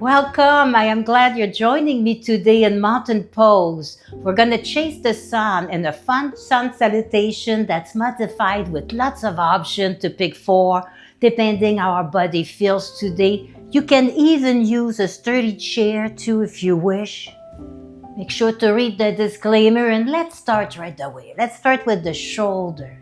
Welcome. I am glad you're joining me today in Mountain Pose. We're going to chase the sun in a fun sun salutation that's modified with lots of options to pick for, depending how our body feels today. You can even use a sturdy chair too if you wish. Make sure to read the disclaimer and let's start right away. Let's start with the shoulder.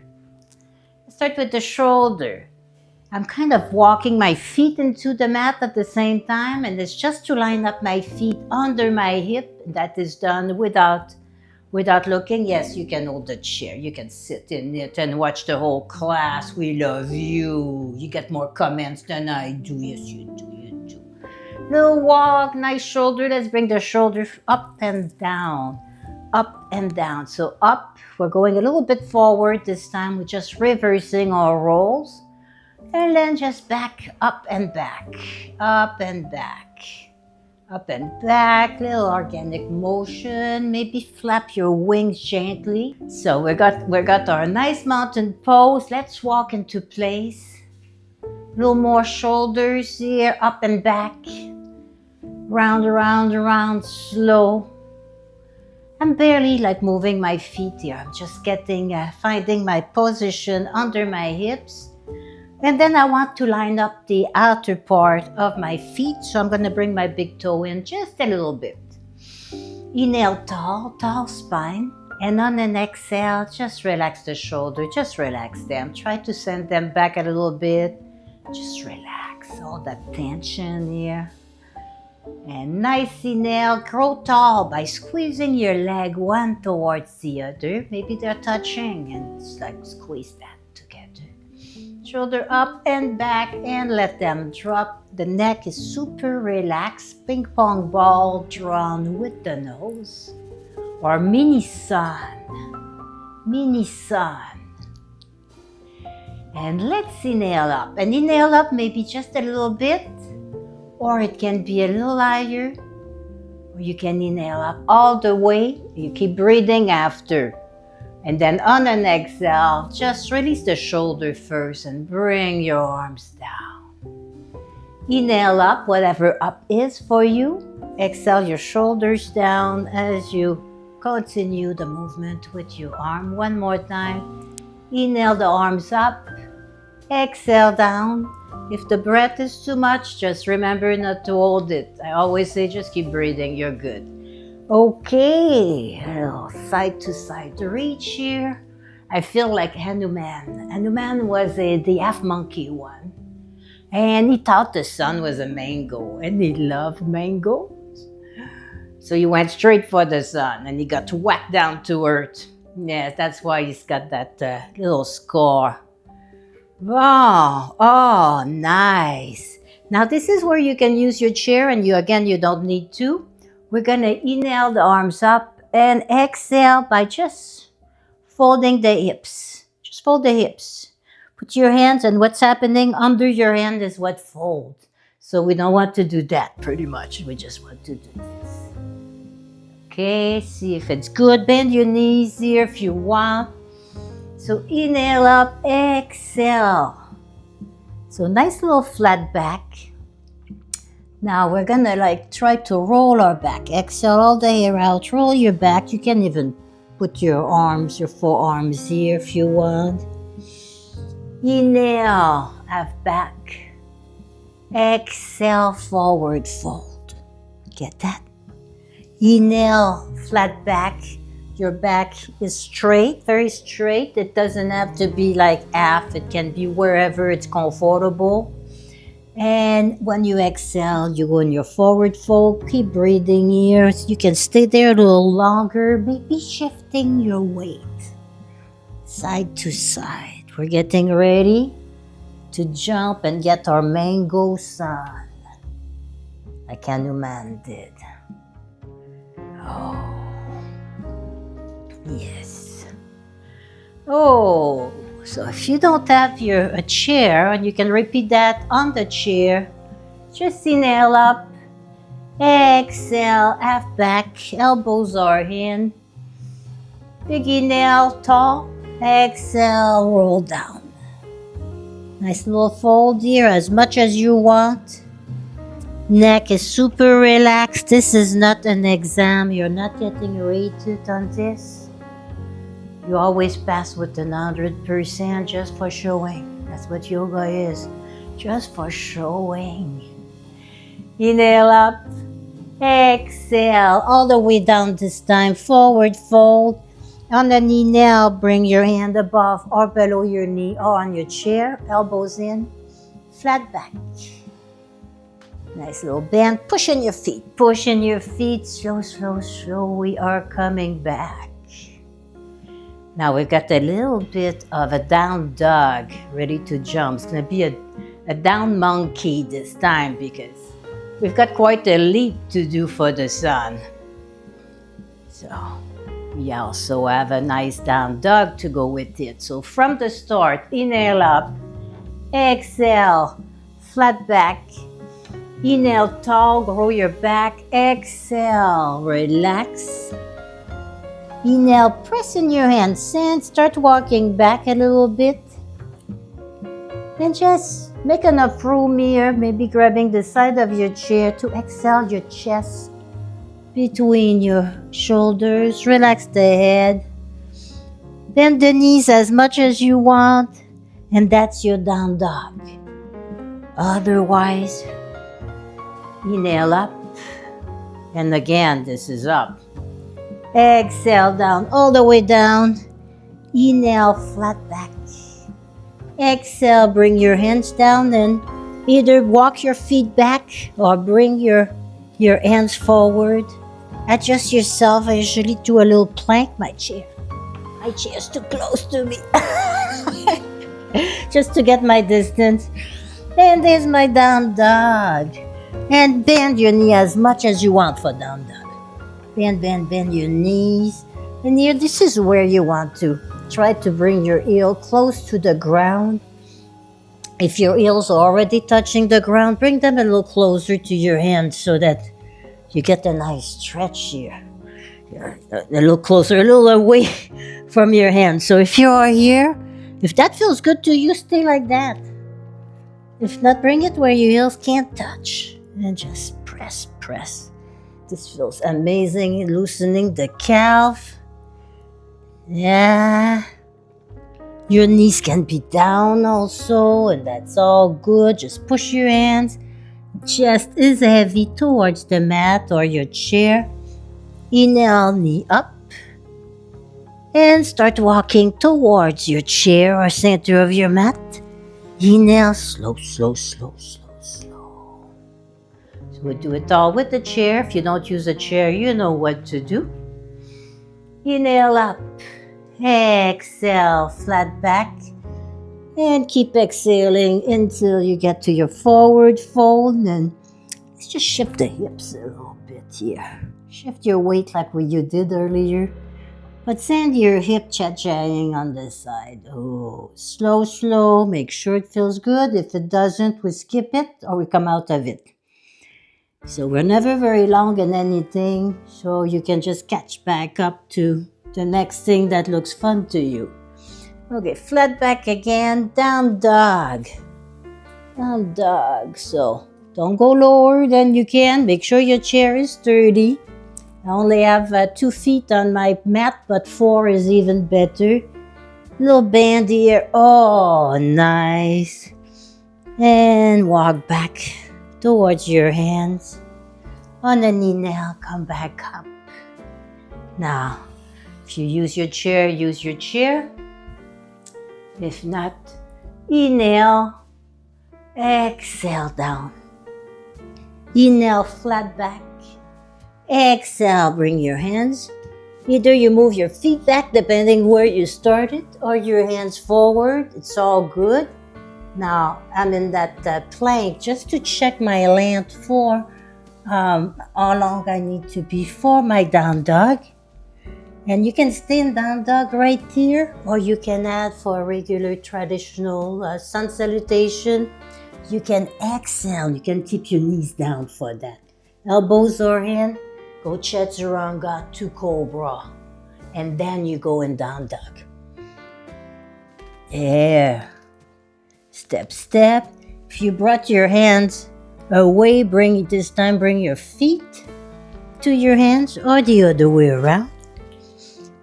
I'm kind of walking my feet into the mat at the same time, and it's just to line up my feet under my hip. That is done without looking. Yes, you can hold the chair. You can sit in it and watch the whole class. We love you. You get more comments than I do. Yes, you do. Little walk, nice shoulder. Let's bring the shoulder up and down. Up and down. So up, we're going a little bit forward this time. We're just reversing our rolls. And then just back, up and back, up and back, up and back, little organic motion, maybe flap your wings gently. So we got our nice mountain pose. Let's walk into place. A little more shoulders here, up and back, round, slow. I'm barely moving my feet here. I'm just finding my position under my hips. And then I want to line up the outer part of my feet. So I'm going to bring my big toe in just a little bit. Inhale, tall spine. And on an exhale, just relax the shoulder. Just relax them. Try to send them back a little bit. Just relax all that tension here. And nice inhale, grow tall by squeezing your leg one towards the other. Maybe they're touching and just squeeze that together. Shoulder up and back and let them drop. The neck is super relaxed. Ping pong ball drawn with the nose. Or mini sun. And let's inhale up. And inhale up maybe just a little bit. Or it can be a little higher. Or you can inhale up all the way. You keep breathing after. And then on an exhale, just release the shoulder first and bring your arms down. Inhale up, whatever up is for you. Exhale your shoulders down as you continue the movement with your arm. One more time. Inhale the arms up. Exhale down. If the breath is too much, just remember not to hold it. I always say just keep breathing, you're good. Okay, a little side to side reach here. I feel like Hanuman. Hanuman was the half monkey one. And he thought the sun was a mango and he loved mangoes. So he went straight for the sun and he got whacked down to earth. Yes, that's why he's got that little scar. Wow, oh, nice. Now this is where you can use your chair and you don't need to. We're going to inhale the arms up and exhale by just folding the hips. Just fold the hips. Put your hands, and what's happening under your hand is what folds. So we don't want to do that pretty much. We just want to do this. Okay, see if it's good. Bend your knees here if you want. So inhale up, exhale. So nice little flat back. Now we're gonna try to roll our back. Exhale all the hair out, roll your back. You can even put your forearms here if you want. Inhale, have back. Exhale, forward fold. Get that? Inhale, flat back. Your back is straight, very straight. It doesn't have to be half. It can be wherever it's comfortable. And when you exhale, you go in your forward fold. Keep breathing here. You can stay there a little longer. Maybe shifting your weight side to side. We're getting ready to jump and get our mango sun like Hanuman did. Oh, yes. Oh. So if you don't have a chair, and you can repeat that on the chair, just inhale up, exhale, half back, elbows are in. Big inhale, tall, exhale, roll down. Nice little fold here, as much as you want. Neck is super relaxed. This is not an exam. You're not getting rated on this. You always pass with 100% just for showing. That's what yoga is. Just for showing. Inhale up. Exhale. All the way down this time. Forward fold. On the knee now, bring your hand above or below your knee or on your chair. Elbows in. Flat back. Nice little bend. Push in your feet. Push in your feet. Slow, slow, slow. We are coming back. Now we've got a little bit of a down dog ready to jump. It's going to be a down monkey this time because we've got quite a leap to do for the sun. So we also have a nice down dog to go with it. So from the start, inhale up, exhale, flat back. Inhale, tall, grow your back. Exhale, relax. Inhale, press in your hands and start walking back a little bit. And just make enough room here, maybe grabbing the side of your chair to exhale your chest between your shoulders. Relax the head. Bend the knees as much as you want. And that's your down dog. Otherwise, inhale up. And again, this is up. Exhale down, all the way down. Inhale, flat back. Exhale, bring your hands down and either walk your feet back or bring your hands forward. Adjust yourself. I usually do a little plank. My chair's too close to me. Just to get my distance. And there's my down dog. And bend your knee as much as you want for down dog. Bend your knees. And here, this is where you want to try to bring your heel close to the ground. If your heels are already touching the ground, bring them a little closer to your hands so that you get a nice stretch here. A little closer, a little away from your hands. So if you are here, if that feels good to you, stay like that. If not, bring it where your heels can't touch. And just press. This feels amazing, loosening the calf. Yeah. Your knees can be down also, and that's all good. Just push your hands. Chest is heavy towards the mat or your chair. Inhale, knee up. And start walking towards your chair or center of your mat. Inhale, slow. We'll do it all with the chair. If you don't use a chair, you know what to do. Inhale up. Exhale, flat back. And keep exhaling until you get to your forward fold. And let's just shift the hips a little bit here. Shift your weight like what you did earlier. But send your hip cha-chaing on this side. Oh, slow. Make sure it feels good. If it doesn't, we skip it or we come out of it. So we're never very long in anything, so you can just catch back up to the next thing that looks fun to you. Okay, flat back again, down dog. So don't go lower than you can. Make sure your chair is sturdy. I only have 2 feet on my mat, but 4 is even better. Little bend here. Oh, nice. And walk back towards your hands. On the knee now, come back up. Now, if you use your chair, use your chair. If not, inhale, exhale down. Inhale, flat back. Exhale, bring your hands. Either you move your feet back depending where you started or your hands forward. It's all good. Now, I'm in that plank just to check my length for how long I need to be for my down dog. And you can stay in down dog right here, or you can add for a regular traditional sun salutation. You can exhale. You can keep your knees down for that. Elbows are in. Go Chaturanga to Cobra. And then you go in down dog. Yeah. Step. If you brought your hands away. This time bring your feet to your hands or the other way around.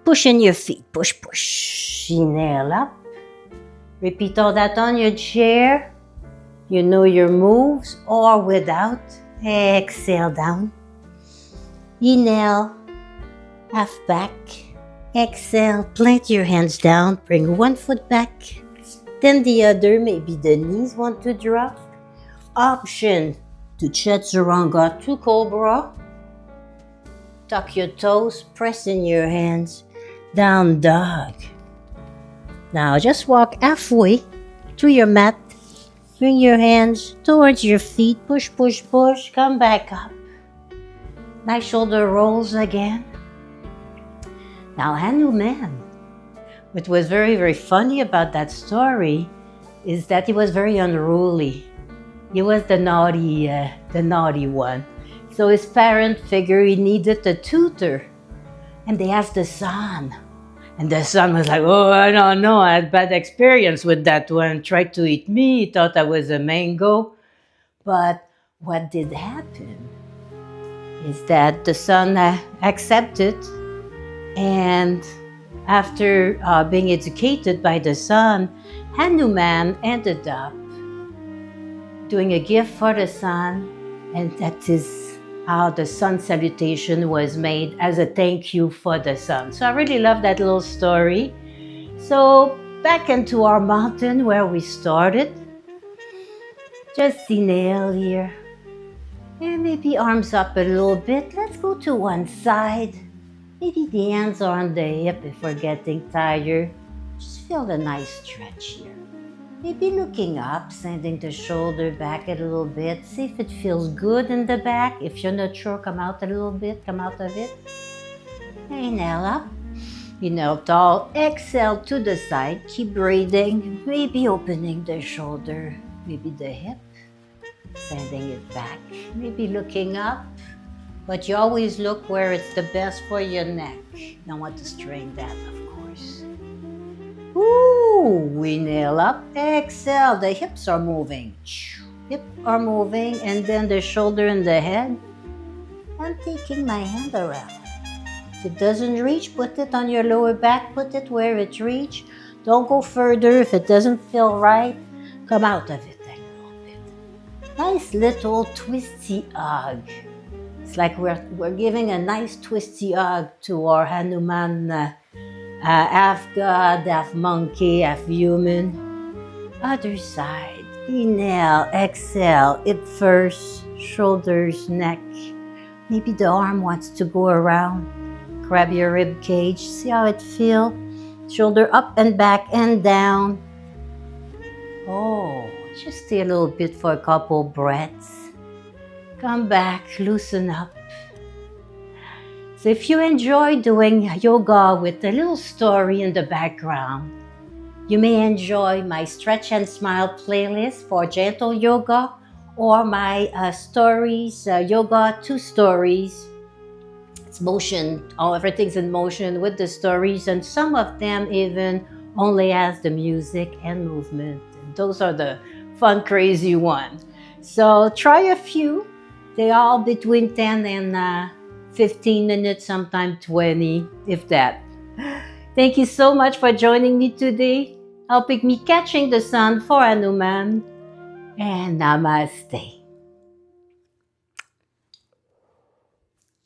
Pushing your feet, push, push. Inhale up. Repeat all that on your chair. You know your moves or without. Exhale down. Inhale, half back. Exhale, plant your hands down. Bring one foot back. Then the other, maybe the knees want to drop. Option to Chaturanga to Cobra. Tuck your toes, press in your hands. Down dog. Now just walk halfway to your mat. Bring your hands towards your feet. Push, push, push. Come back up. Nice shoulder rolls again. Now Hanuman. What was very, very funny about that story is that he was very unruly. He was the naughty one. So his parents figured he needed a tutor. And they asked the son. And the son was like, oh, I don't know, I had bad experience with that one. Tried to eat me, he thought I was a mango. But what did happen is that the son accepted, and after being educated by the son, Hanuman ended up doing a gift for the son, and that is how the Sun Salutation was made as a thank you for the sun. So I really love that little story. So back into our mountain where we started. Just inhale here. And maybe arms up a little bit. Let's go to one side. Maybe the hands are on the hip if we're getting tired. Just feel the nice stretch here. Maybe looking up, sending the shoulder back a little bit. See if it feels good in the back. If you're not sure, come out a little bit. Come out of it. Inhale up. Inhale tall. Exhale to the side. Keep breathing. Maybe opening the shoulder. Maybe the hip. Sending it back. Maybe looking up. But you always look where it's the best for your neck. Don't want to strain that, of course. Ooh, inhale up, exhale, the hips are moving. Hips are moving, and then the shoulder and the head. I'm taking my hand around. If it doesn't reach, put it on your lower back, put it where it reach. Don't go further. If it doesn't feel right, come out of it a little bit. Nice little twisty hug. It's like we're giving a nice twisty hug to our Hanuman, half god, half monkey, half human. Other side. Inhale, exhale, hip first, shoulders, neck. Maybe the arm wants to go around. Grab your rib cage. See how it feels. Shoulder up and back and down. Oh, just stay a little bit for a couple breaths. Come back, loosen up. So if you enjoy doing yoga with a little story in the background, you may enjoy my Stretch and Smile playlist for gentle yoga, or my stories, yoga 2 stories. It's motion, everything's in motion with the stories, and some of them even only has the music and movement. And those are the fun, crazy ones. So try a few. They all between 10 and 15 minutes, sometimes 20, if that. Thank you so much for joining me today, helping me catching the sun for Hanuman. And namaste.